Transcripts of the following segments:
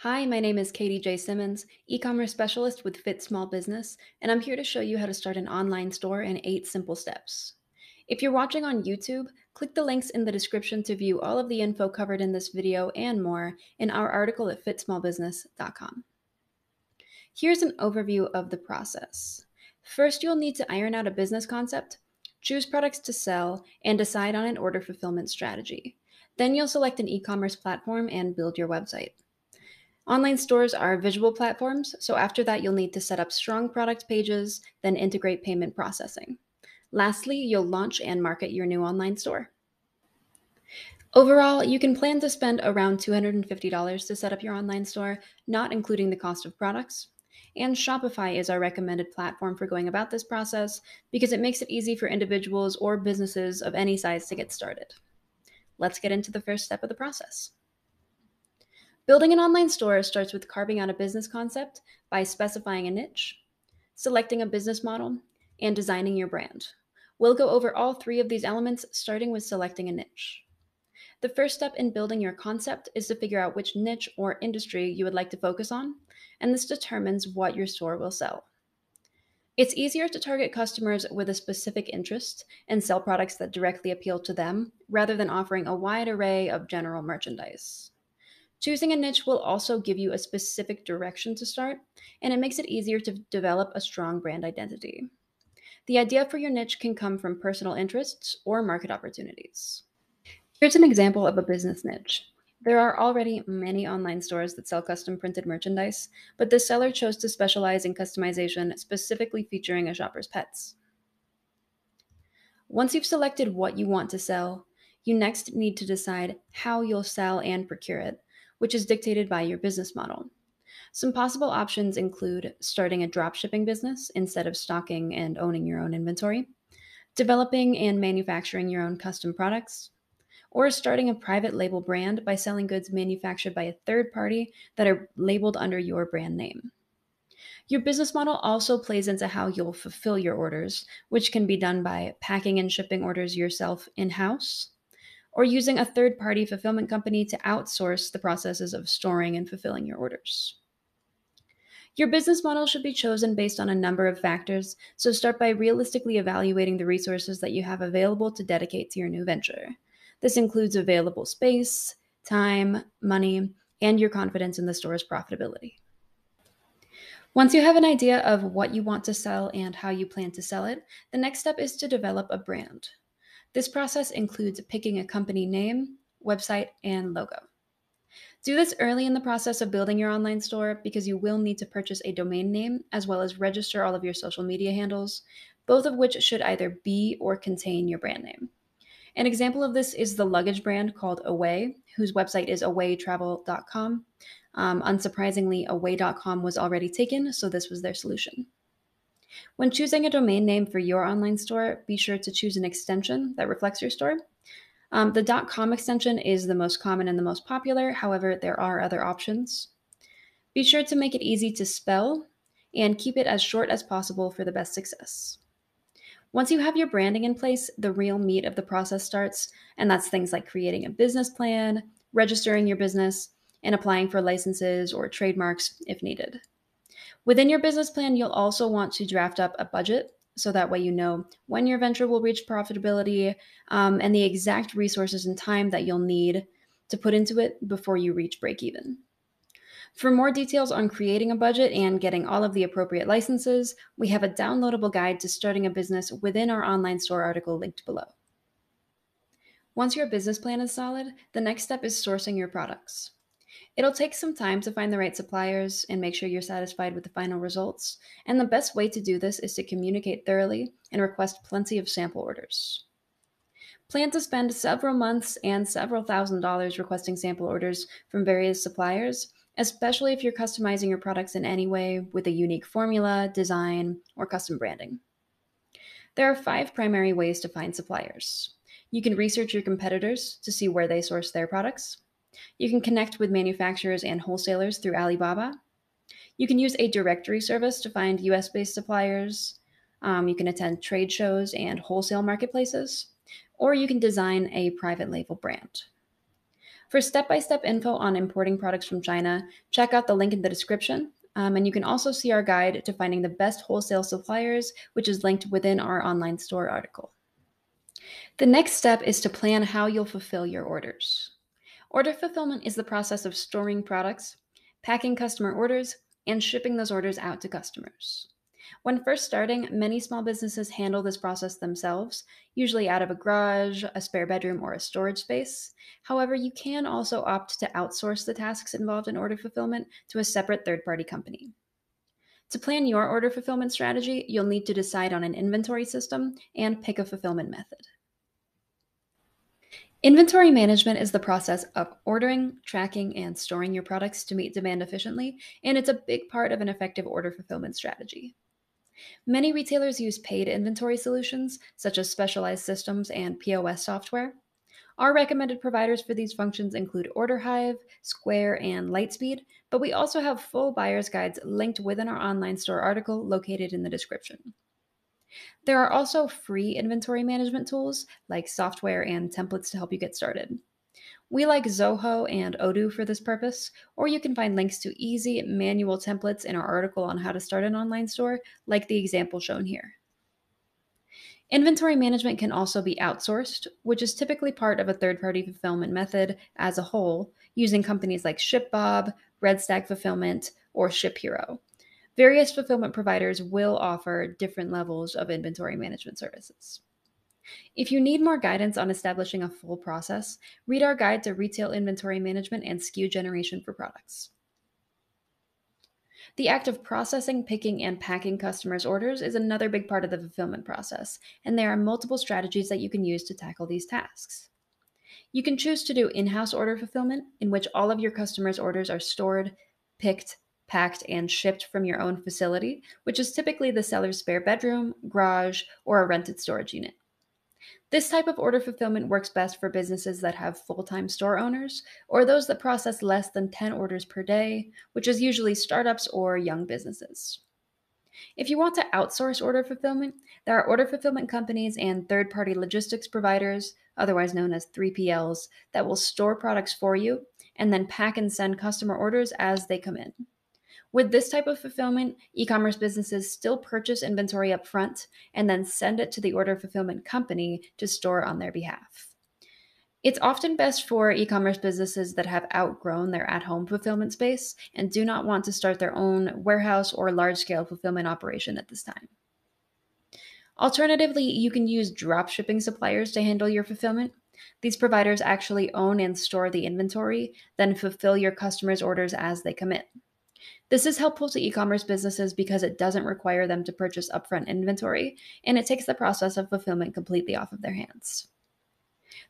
Hi, my name is Katie J. Simmons, e-commerce specialist with Fit Small Business, and I'm here to show you how to start an online store in 8 simple steps. If you're watching on YouTube, click the links in the description to view all of the info covered in this video and more in our article at fitsmallbusiness.com. Here's an overview of the process. First, you'll need to iron out a business concept, choose products to sell, and decide on an order fulfillment strategy. Then you'll select an e-commerce platform and build your website. Online stores are visual platforms, so after that, you'll need to set up strong product pages, then integrate payment processing. Lastly, you'll launch and market your new online store. Overall, you can plan to spend around $250 to set up your online store, not including the cost of products. And Shopify is our recommended platform for going about this process because it makes it easy for individuals or businesses of any size to get started. Let's get into the first step of the process. Building an online store starts with carving out a business concept by specifying a niche, selecting a business model, and designing your brand. We'll go over all three of these elements, starting with selecting a niche. The first step in building your concept is to figure out which niche or industry you would like to focus on, and this determines what your store will sell. It's easier to target customers with a specific interest and sell products that directly appeal to them rather than offering a wide array of general merchandise. Choosing a niche will also give you a specific direction to start, and it makes it easier to develop a strong brand identity. The idea for your niche can come from personal interests or market opportunities. Here's an example of a business niche. There are already many online stores that sell custom printed merchandise, but the seller chose to specialize in customization, specifically featuring a shopper's pets. Once you've selected what you want to sell, you next need to decide how you'll sell and procure it, which is dictated by your business model. Some possible options include starting a dropshipping business instead of stocking and owning your own inventory, developing and manufacturing your own custom products, or starting a private label brand by selling goods manufactured by a third party that are labeled under your brand name. Your business model also plays into how you'll fulfill your orders, which can be done by packing and shipping orders yourself in house, or using a third party fulfillment company to outsource the processes of storing and fulfilling your orders. Your business model should be chosen based on a number of factors, so start by realistically evaluating the resources that you have available to dedicate to your new venture. This includes available space, time, money, and your confidence in the store's profitability. Once you have an idea of what you want to sell and how you plan to sell it, the next step is to develop a brand. This process includes picking a company name, website, and logo. Do this early in the process of building your online store because you will need to purchase a domain name as well as register all of your social media handles, both of which should either be or contain your brand name. An example of this is the luggage brand called Away, whose website is awaytravel.com. Unsurprisingly, away.com was already taken, so this was their solution. When choosing a domain name for your online store, be sure to choose an extension that reflects your store. The .com extension is the most common and the most popular. However, there are other options. Be sure to make it easy to spell and keep it as short as possible for the best success. Once you have your branding in place, the real meat of the process starts, and that's things like creating a business plan, registering your business, and applying for licenses or trademarks if needed. Within your business plan, you'll also want to draft up a budget so that way you know when your venture will reach profitability and the exact resources and time that you'll need to put into it before you reach break even. For more details on creating a budget and getting all of the appropriate licenses, we have a downloadable guide to starting a business within our online store article linked below. Once your business plan is solid, the next step is sourcing your products. It'll take some time to find the right suppliers and make sure you're satisfied with the final results, and the best way to do this is to communicate thoroughly and request plenty of sample orders. Plan to spend several months and several $1,000s requesting sample orders from various suppliers, especially if you're customizing your products in any way with a unique formula, design, or custom branding. There are 5 primary ways to find suppliers. You can research your competitors to see where they source their products. You can connect with manufacturers and wholesalers through Alibaba. You can use a directory service to find US-based suppliers. You can attend trade shows and wholesale marketplaces, or you can design a private label brand. For step-by-step info on importing products from China, check out the link in the description. And you can also see our guide to finding the best wholesale suppliers, which is linked within our online store article. The next step is to plan how you'll fulfill your orders. Order fulfillment is the process of storing products, packing customer orders, and shipping those orders out to customers. When first starting, many small businesses handle this process themselves, usually out of a garage, a spare bedroom, or a storage space. However, you can also opt to outsource the tasks involved in order fulfillment to a separate third party company. To plan your order fulfillment strategy, you'll need to decide on an inventory system and pick a fulfillment method. Inventory management is the process of ordering, tracking, and storing your products to meet demand efficiently, and it's a big part of an effective order fulfillment strategy. Many retailers use paid inventory solutions, such as specialized systems and POS software. Our recommended providers for these functions include OrderHive, Square, and Lightspeed, but we also have full buyer's guides linked within our online store article located in the description. There are also free inventory management tools like software and templates to help you get started. We like Zoho and Odoo for this purpose, or you can find links to easy manual templates in our article on how to start an online store, like the example shown here. Inventory management can also be outsourced, which is typically part of a third-party fulfillment method as a whole, using companies like ShipBob, RedStack Fulfillment, or ShipHero. Various fulfillment providers will offer different levels of inventory management services. If you need more guidance on establishing a full process, read our guide to retail inventory management and SKU generation for products. The act of processing, picking, and packing customers' orders is another big part of the fulfillment process, and there are multiple strategies that you can use to tackle these tasks. You can choose to do in-house order fulfillment, in which all of your customers' orders are stored, picked, packed, and shipped from your own facility, which is typically the seller's spare bedroom, garage, or a rented storage unit. This type of order fulfillment works best for businesses that have full-time store owners or those that process less than 10 orders per day, which is usually startups or young businesses. If you want to outsource order fulfillment, there are order fulfillment companies and third-party logistics providers, otherwise known as 3PLs, that will store products for you and then pack and send customer orders as they come in. With this type of fulfillment, e-commerce businesses still purchase inventory up front and then send it to the order fulfillment company to store on their behalf. It's often best for e-commerce businesses that have outgrown their at-home fulfillment space and do not want to start their own warehouse or large-scale fulfillment operation at this time. Alternatively, you can use drop shipping suppliers to handle your fulfillment. These providers actually own and store the inventory, then fulfill your customers' orders as they come in. This is helpful to e-commerce businesses because it doesn't require them to purchase upfront inventory, and it takes the process of fulfillment completely off of their hands.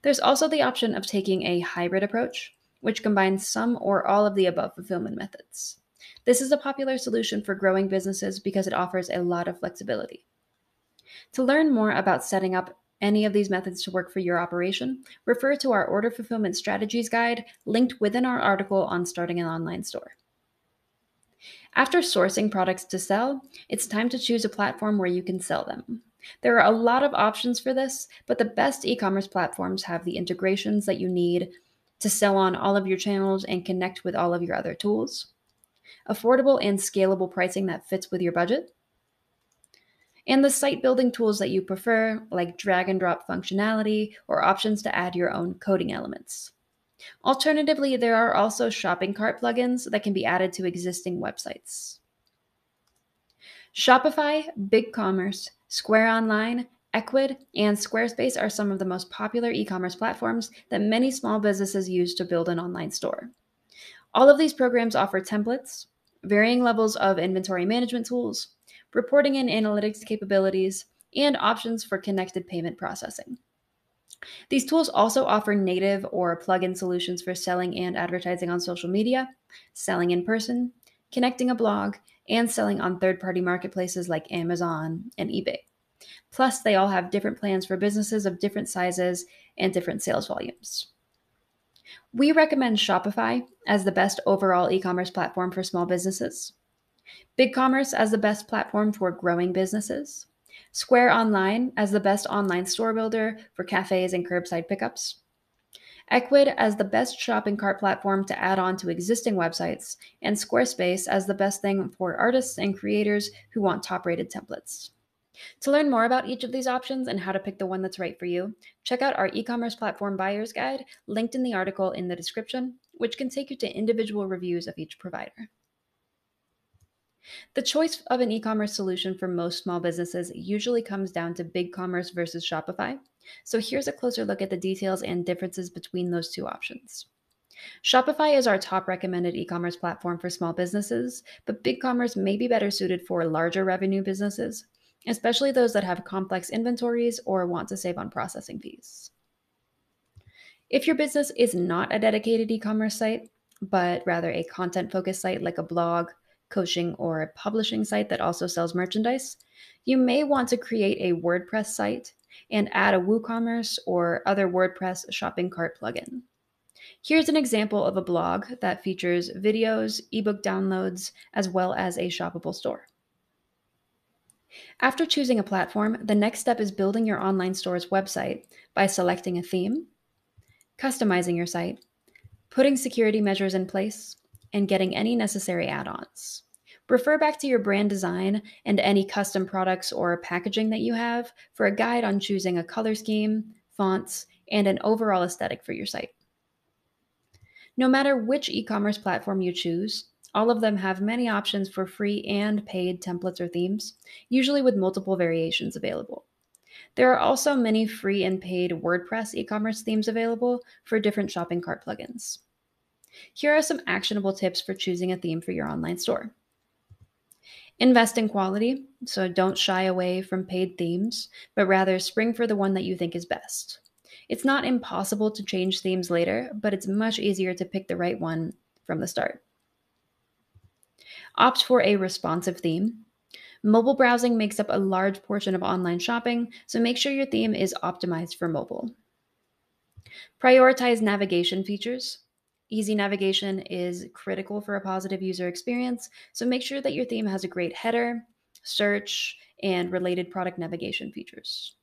There's also the option of taking a hybrid approach, which combines some or all of the above fulfillment methods. This is a popular solution for growing businesses because it offers a lot of flexibility. To learn more about setting up any of these methods to work for your operation, refer to our Order Fulfillment Strategies guide linked within our article on starting an online store. After sourcing products to sell, it's time to choose a platform where you can sell them. There are a lot of options for this, but the best e-commerce platforms have the integrations that you need to sell on all of your channels and connect with all of your other tools, affordable and scalable pricing that fits with your budget, and the site building tools that you prefer, like drag and drop functionality or options to add your own coding elements. Alternatively, there are also shopping cart plugins that can be added to existing websites. Shopify, BigCommerce, Square Online, Ecwid, and Squarespace are some of the most popular e-commerce platforms that many small businesses use to build an online store. All of these programs offer templates, varying levels of inventory management tools, reporting and analytics capabilities, and options for connected payment processing. These tools also offer native or plug-in solutions for selling and advertising on social media, selling in person, connecting a blog, and selling on third-party marketplaces like Amazon and eBay. Plus, they all have different plans for businesses of different sizes and different sales volumes. We recommend Shopify as the best overall e-commerce platform for small businesses, BigCommerce as the best platform for growing businesses, Square Online as the best online store builder for cafes and curbside pickups, Ecwid as the best shopping cart platform to add on to existing websites, and Squarespace as the best thing for artists and creators who want top rated templates. To learn more about each of these options and how to pick the one that's right for you, check out our e-commerce platform buyer's guide linked in the article in the description, which can take you to individual reviews of each provider. The choice of an e-commerce solution for most small businesses usually comes down to BigCommerce versus Shopify. So here's a closer look at the details and differences between those two options. Shopify is our top recommended e-commerce platform for small businesses, but BigCommerce may be better suited for larger revenue businesses, especially those that have complex inventories or want to save on processing fees. If your business is not a dedicated e-commerce site, but rather a content-focused site like a blog, coaching, or a publishing site that also sells merchandise, you may want to create a WordPress site and add a WooCommerce or other WordPress shopping cart plugin. Here's an example of a blog that features videos, ebook downloads, as well as a shoppable store. After choosing a platform, the next step is building your online store's website by selecting a theme, customizing your site, putting security measures in place, and getting any necessary add-ons. Refer back to your brand design and any custom products or packaging that you have for a guide on choosing a color scheme, fonts, and an overall aesthetic for your site. No matter which e-commerce platform you choose, all of them have many options for free and paid templates or themes, usually with multiple variations available. There are also many free and paid WordPress e-commerce themes available for different shopping cart plugins. Here are some actionable tips for choosing a theme for your online store. Invest in quality, so don't shy away from paid themes, but rather spring for the one that you think is best. It's not impossible to change themes later, but it's much easier to pick the right one from the start. Opt for a responsive theme. Mobile browsing makes up a large portion of online shopping, so make sure your theme is optimized for mobile. Prioritize navigation features. Easy navigation is critical for a positive user experience, so make sure that your theme has a great header, search, and related product navigation features.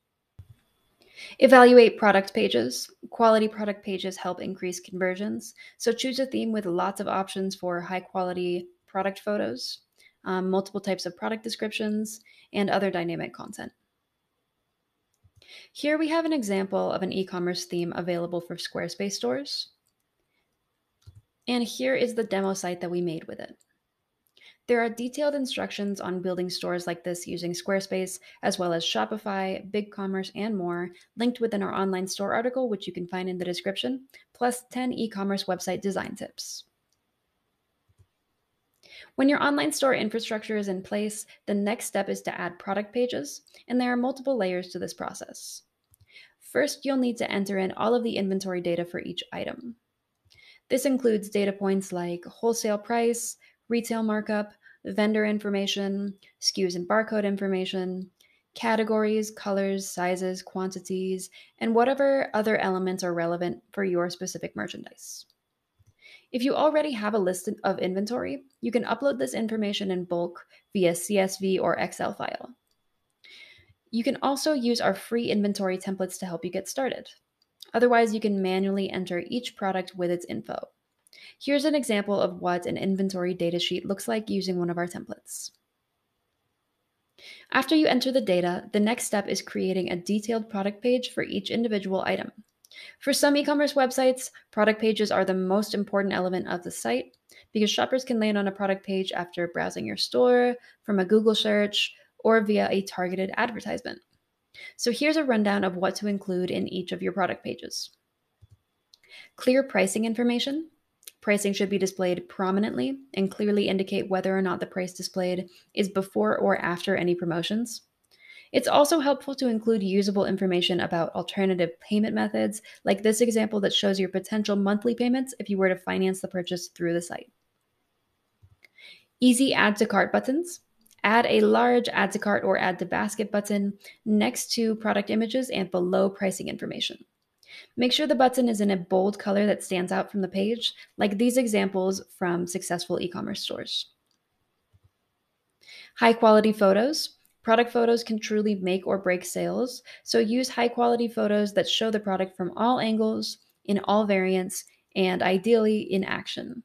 Evaluate product pages. Quality product pages help increase conversions, so choose a theme with lots of options for high quality product photos, multiple types of product descriptions, and other dynamic content. Here we have an example of an e-commerce theme available for Squarespace stores. And here is the demo site that we made with it. There are detailed instructions on building stores like this using Squarespace, as well as Shopify, BigCommerce, and more, linked within our online store article, which you can find in the description, plus 10 e-commerce website design tips. When your online store infrastructure is in place, the next step is to add product pages, and there are multiple layers to this process. First, you'll need to enter in all of the inventory data for each item. This includes data points like wholesale price, retail markup, vendor information, SKUs and barcode information, categories, colors, sizes, quantities, and whatever other elements are relevant for your specific merchandise. If you already have a list of inventory, you can upload this information in bulk via CSV or Excel file. You can also use our free inventory templates to help you get started. Otherwise, you can manually enter each product with its info. Here's an example of what an inventory data sheet looks like using one of our templates. After you enter the data, the next step is creating a detailed product page for each individual item. For some e-commerce websites, product pages are the most important element of the site because shoppers can land on a product page after browsing your store, from a Google search, or via a targeted advertisement. So here's a rundown of what to include in each of your product pages. Clear pricing information. Pricing should be displayed prominently and clearly indicate whether or not the price displayed is before or after any promotions. It's also helpful to include usable information about alternative payment methods, like this example that shows your potential monthly payments if you were to finance the purchase through the site. Easy add to cart buttons. Add a large add to cart or add to basket button next to product images and below pricing information. Make sure the button is in a bold color that stands out from the page, like these examples from successful e-commerce stores. High quality photos. Product photos can truly make or break sales, so use high quality photos that show the product from all angles, in all variants, and ideally in action.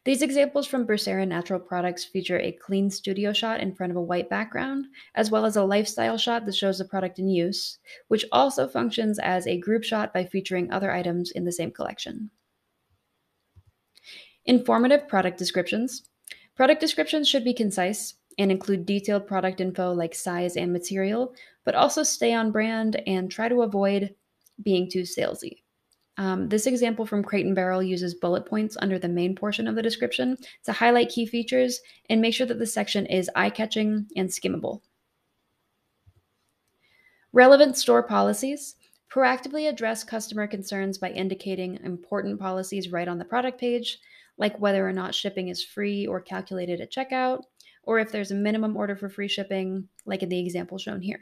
These examples from Bursera Natural Products feature a clean studio shot in front of a white background, as well as a lifestyle shot that shows the product in use, which also functions as a group shot by featuring other items in the same collection. Informative product descriptions. Product descriptions should be concise and include detailed product info like size and material, but also stay on brand and try to avoid being too salesy. This example from Crate and Barrel uses bullet points under the main portion of the description to highlight key features and make sure that the section is eye-catching and skimmable. Relevant store policies. Proactively address customer concerns by indicating important policies right on the product page, like whether or not shipping is free or calculated at checkout, or if there's a minimum order for free shipping, like in the example shown here.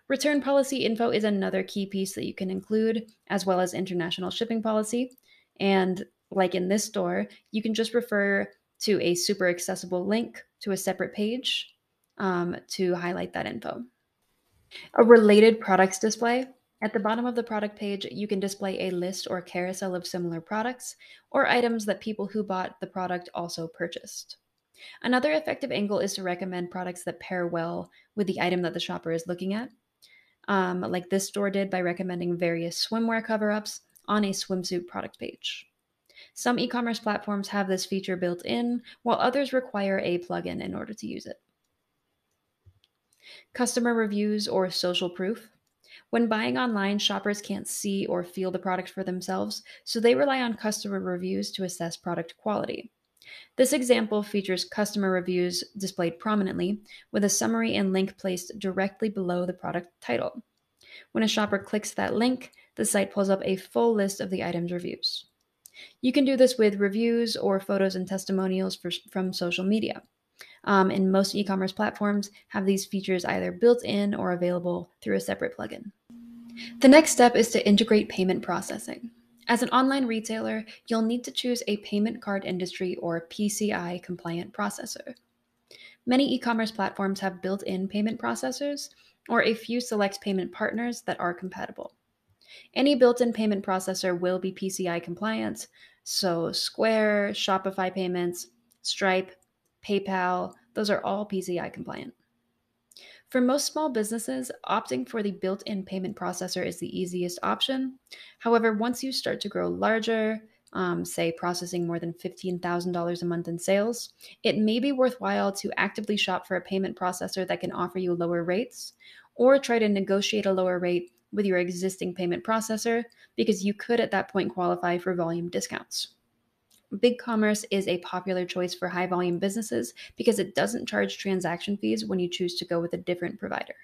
Return policy info is another key piece that you can include, as well as international shipping policy. And like in this store, you can just refer to a super accessible link to a separate page to highlight that info. A related products display. At the bottom of the product page, you can display a list or carousel of similar products or items that people who bought the product also purchased. Another effective angle is to recommend products that pair well with the item that the shopper is looking at, like this store did by recommending various swimwear cover ups on a swimsuit product page. Some e commerce platforms have this feature built in, while others require a plugin in order to use it. Customer reviews or social proof. When buying online, shoppers can't see or feel the product for themselves, so they rely on customer reviews to assess product quality. This example features customer reviews displayed prominently, with a summary and link placed directly below the product title. When a shopper clicks that link, the site pulls up a full list of the item's reviews. You can do this with reviews or photos and testimonials from social media. And most e commerce platforms have these features either built in or available through a separate plugin. The next step is to integrate payment processing. As an online retailer, you'll need to choose a payment card industry or PCI compliant processor. Many e commerce platforms have built in payment processors or a few select payment partners that are compatible. Any built in payment processor will be PCI compliant, so Square, Shopify Payments, Stripe, PayPal, those are all PCI compliant. For most small businesses, opting for the built in payment processor is the easiest option. However, once you start to grow larger, say processing more than $15,000 a month in sales, it may be worthwhile to actively shop for a payment processor that can offer you lower rates, or try to negotiate a lower rate with your existing payment processor because you could at that point qualify for volume discounts. BigCommerce is a popular choice for high volume businesses because it doesn't charge transaction fees when you choose to go with a different provider.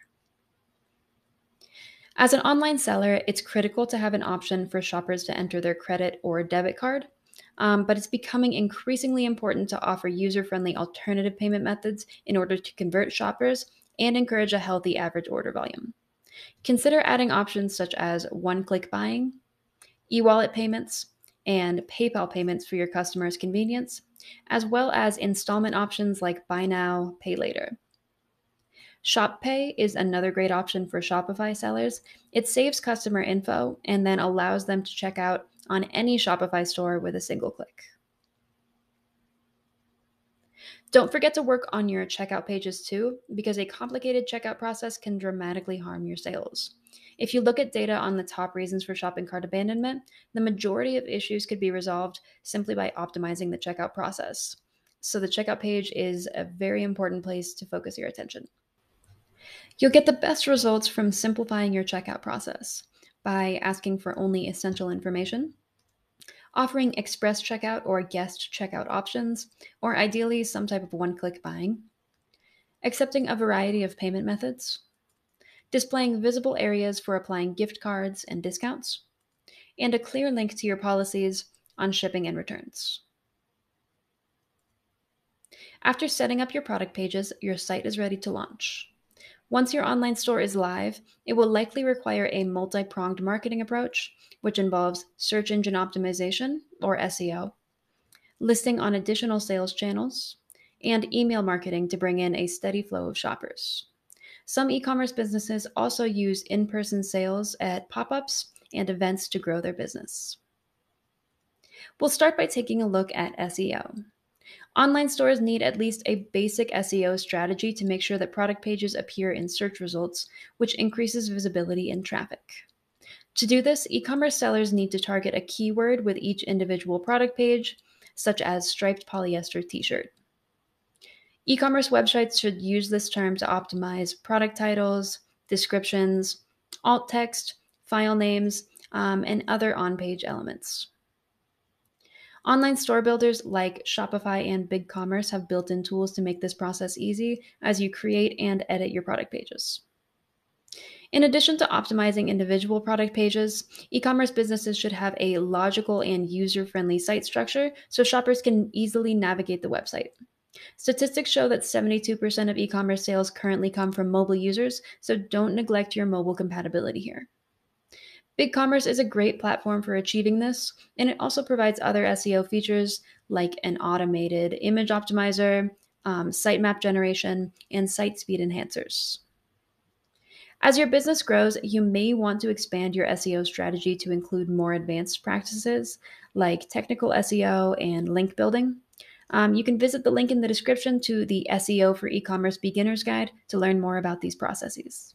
As an online seller, it's critical to have an option for shoppers to enter their credit or debit card, but it's becoming increasingly important to offer user friendly alternative payment methods in order to convert shoppers and encourage a healthy average order volume. Consider adding options such as one click buying, e wallet payments, and PayPal payments for your customers' convenience, as well as installment options like buy now, pay later. Shop Pay is another great option for Shopify sellers. It saves customer info and then allows them to check out on any Shopify store with a single click. Don't forget to work on your checkout pages too, because a complicated checkout process can dramatically harm your sales. If you look at data on the top reasons for shopping cart abandonment, the majority of issues could be resolved simply by optimizing the checkout process. So, the checkout page is a very important place to focus your attention. You'll get the best results from simplifying your checkout process by asking for only essential information, offering express checkout or guest checkout options, or ideally some type of one click buying, accepting a variety of payment methods, displaying visible areas for applying gift cards and discounts, and a clear link to your policies on shipping and returns. After setting up your product pages, your site is ready to launch. Once your online store is live, it will likely require a multi pronged marketing approach, which involves search engine optimization, or SEO, listing on additional sales channels, and email marketing to bring in a steady flow of shoppers. Some e commerce businesses also use in person sales at pop ups and events to grow their business. We'll start by taking a look at SEO. Online stores need at least a basic SEO strategy to make sure that product pages appear in search results, which increases visibility and traffic. To do this, e-commerce sellers need to target a keyword with each individual product page, such as striped polyester t-shirt. E-commerce websites should use this term to optimize product titles, descriptions, alt text, file names, and other on-page elements. Online store builders like Shopify and BigCommerce have built-in tools to make this process easy as you create and edit your product pages. In addition to optimizing individual product pages, e-commerce businesses should have a logical and user-friendly site structure so shoppers can easily navigate the website. Statistics show that 72% of e-commerce sales currently come from mobile users, so don't neglect your mobile compatibility here. BigCommerce is a great platform for achieving this, and it also provides other SEO features like an automated image optimizer, sitemap generation, and site speed enhancers. As your business grows, you may want to expand your SEO strategy to include more advanced practices like technical SEO and link building. You can visit the link in the description to the SEO for e-commerce beginners guide to learn more about these processes.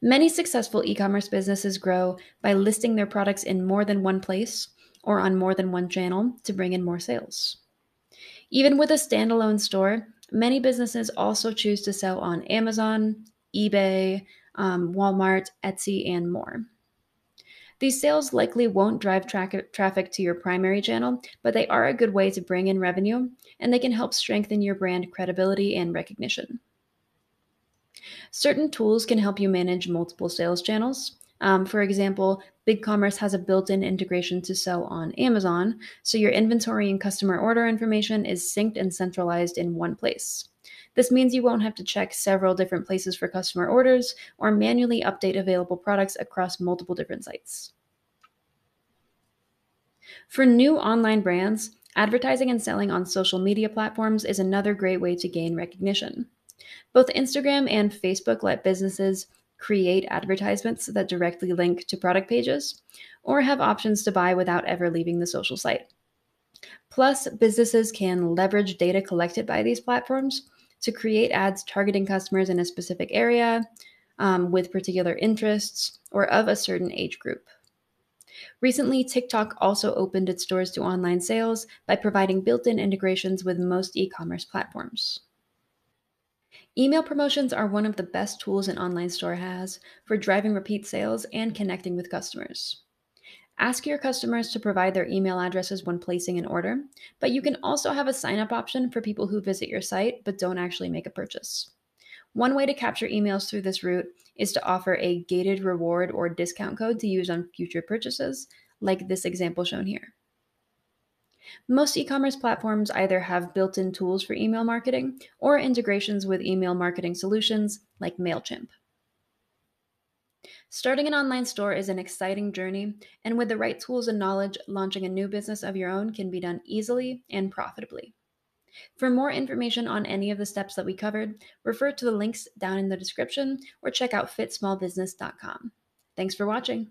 Many successful e-commerce businesses grow by listing their products in more than one place or on more than one channel to bring in more sales. Even with a standalone store, many businesses also choose to sell on Amazon, eBay, Walmart, Etsy, and more. These sales likely won't drive traffic to your primary channel, but they are a good way to bring in revenue, and they can help strengthen your brand credibility and recognition. Certain tools can help you manage multiple sales channels. For example, BigCommerce has a built-in integration to sell on Amazon, so your inventory and customer order information is synced and centralized in one place. This means you won't have to check several different places for customer orders or manually update available products across multiple different sites. For new online brands, advertising and selling on social media platforms is another great way to gain recognition. Both Instagram and Facebook let businesses create advertisements that directly link to product pages or have options to buy without ever leaving the social site. Plus, businesses can leverage data collected by these platforms to create ads targeting customers in a specific area with particular interests or of a certain age group. Recently, TikTok also opened its doors to online sales by providing built-in integrations with most e-commerce platforms. Email promotions are one of the best tools an online store has for driving repeat sales and connecting with customers. Ask your customers to provide their email addresses when placing an order, but you can also have a sign-up option for people who visit your site but don't actually make a purchase. One way to capture emails through this route is to offer a gated reward or discount code to use on future purchases, like this example shown here. Most e-commerce platforms either have built-in tools for email marketing or integrations with email marketing solutions like Mailchimp. Starting an online store is an exciting journey, and with the right tools and knowledge, launching a new business of your own can be done easily and profitably. For more information on any of the steps that we covered, refer to the links down in the description or check out fitsmallbusiness.com. Thanks for watching.